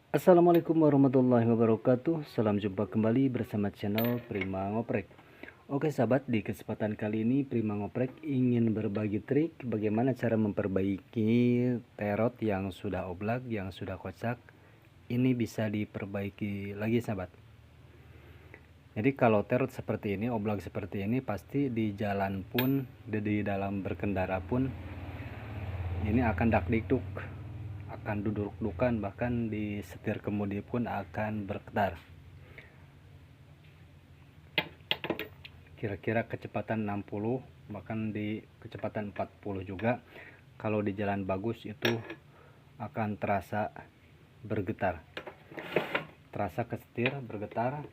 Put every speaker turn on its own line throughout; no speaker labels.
Assalamualaikum warahmatullahi wabarakatuh. Salam jumpa kembali bersama channel Prima Ngoprek. Oke sahabat, di kesempatan kali ini Prima Ngoprek ingin berbagi trik bagaimana cara memperbaiki terot yang sudah oblag, yang sudah kocak. Ini bisa diperbaiki lagi sahabat. Jadi kalau terot seperti ini, oblag seperti ini, pasti di jalan pun, di dalam berkendara pun ini akan dakdikduk, akan duduk-dudukan, bahkan di setir kemudi pun akan bergetar. Kira-kira kecepatan 60, bahkan di kecepatan 40 juga. Kalau di jalan bagus itu akan terasa bergetar, terasa ke setir bergetar,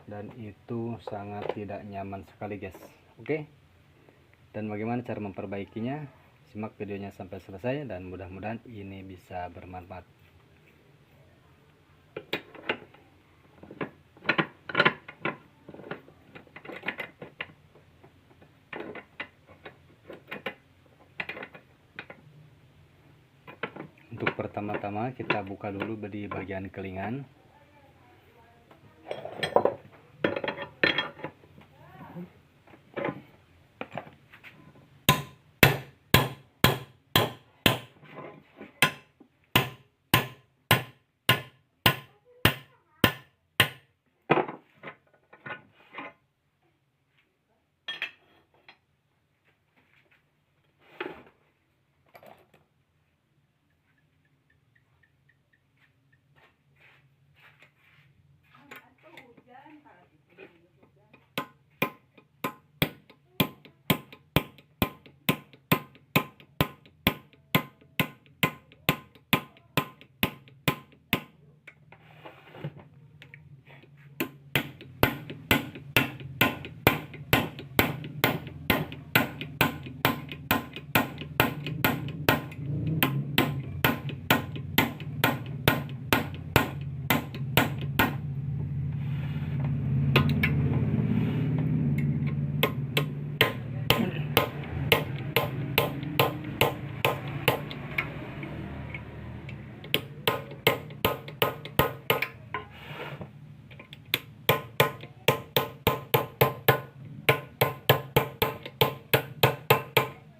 dan itu sangat tidak nyaman sekali guys. Oke, dan bagaimana cara memperbaikinya? Simak videonya sampai selesai dan mudah-mudahan ini bisa bermanfaat. Untuk pertama-tama kita buka dulu di bagian kelingan.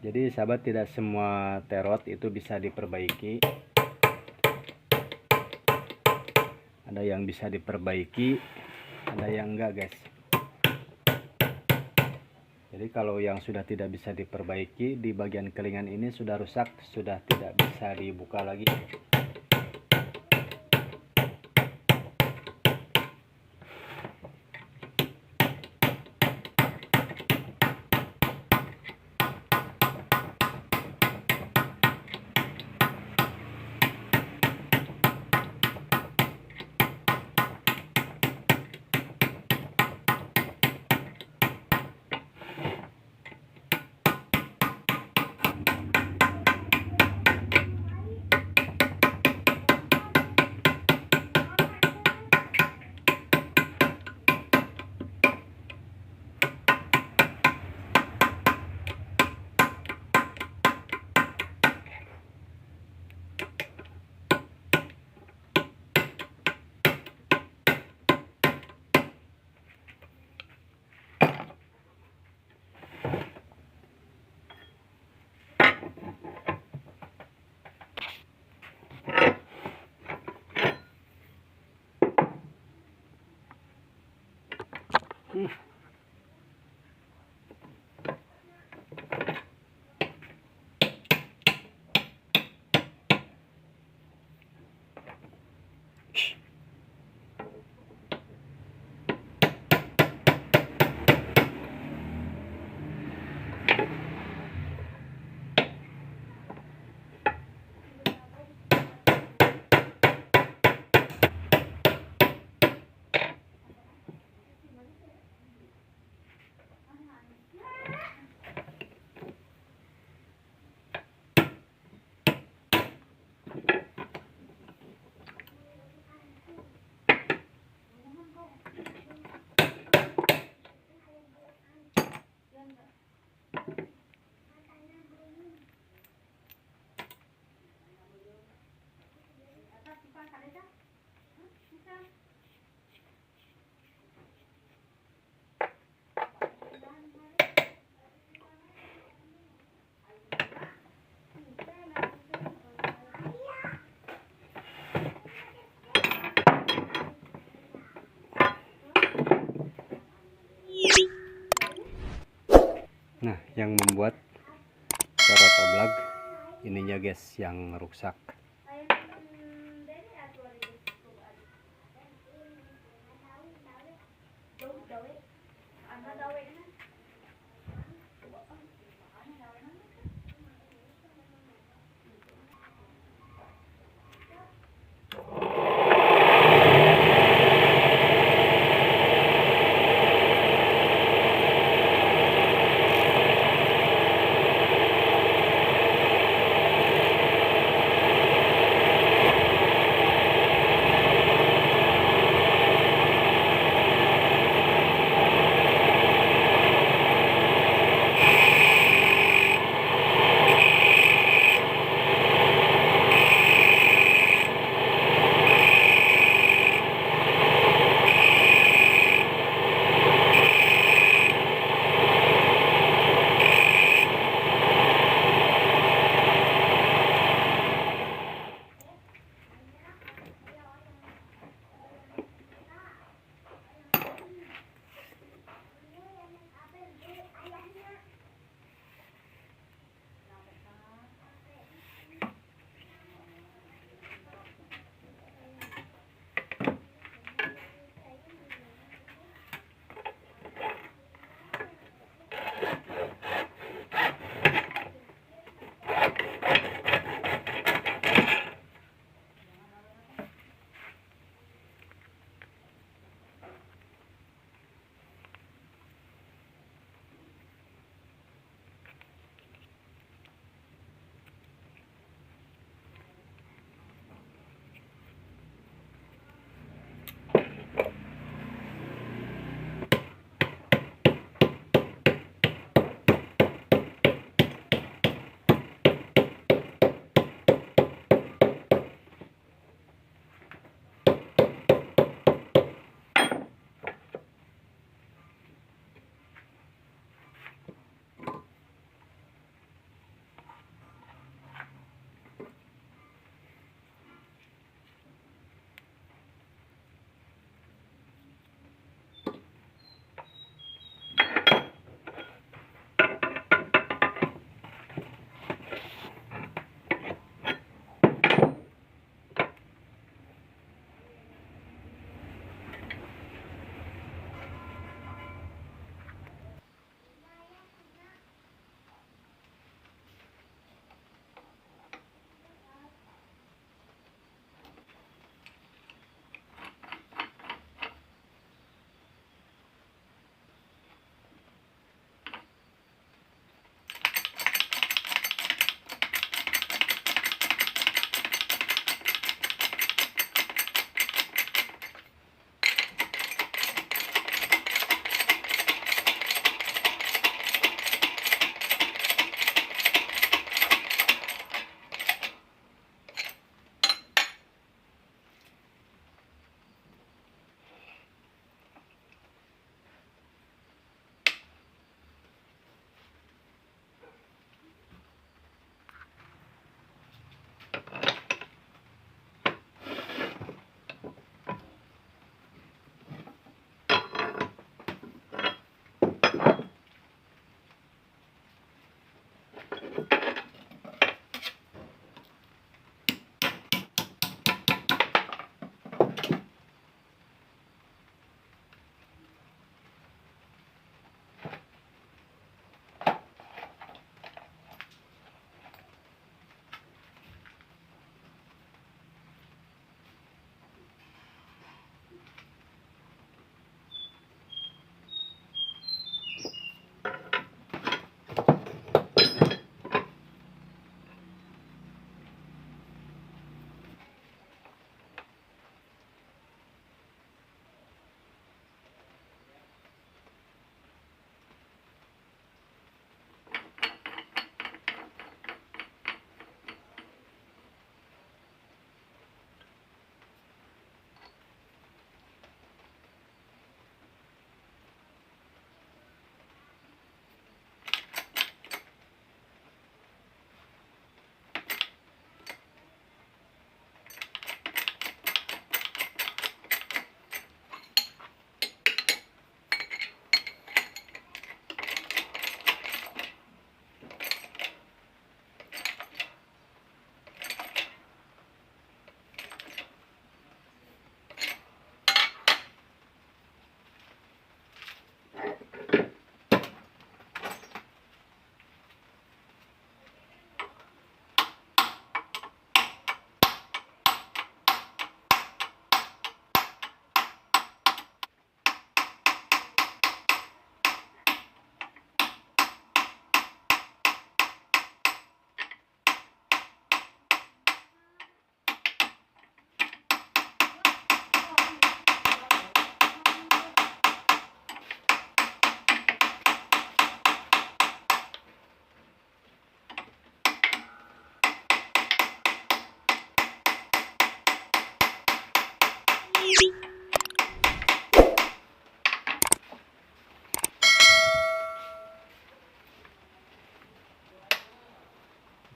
Jadi sahabat, tidak semua terot itu bisa diperbaiki. Ada yang bisa diperbaiki, ada yang enggak guys. Jadi kalau yang sudah tidak bisa diperbaiki, di bagian kelingan ini sudah rusak, sudah tidak bisa dibuka lagi. Nah, yang membuat carot oblag ininya guys yang rusak.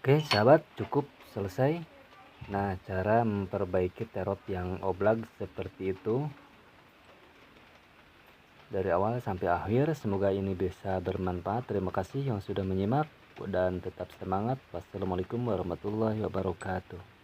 Oke sahabat, cukup selesai. Nah, cara memperbaiki terot yang oblag seperti itu dari awal sampai akhir. Semoga ini bisa bermanfaat. Terima kasih yang sudah menyimak dan tetap semangat. Wassalamualaikum warahmatullahi wabarakatuh.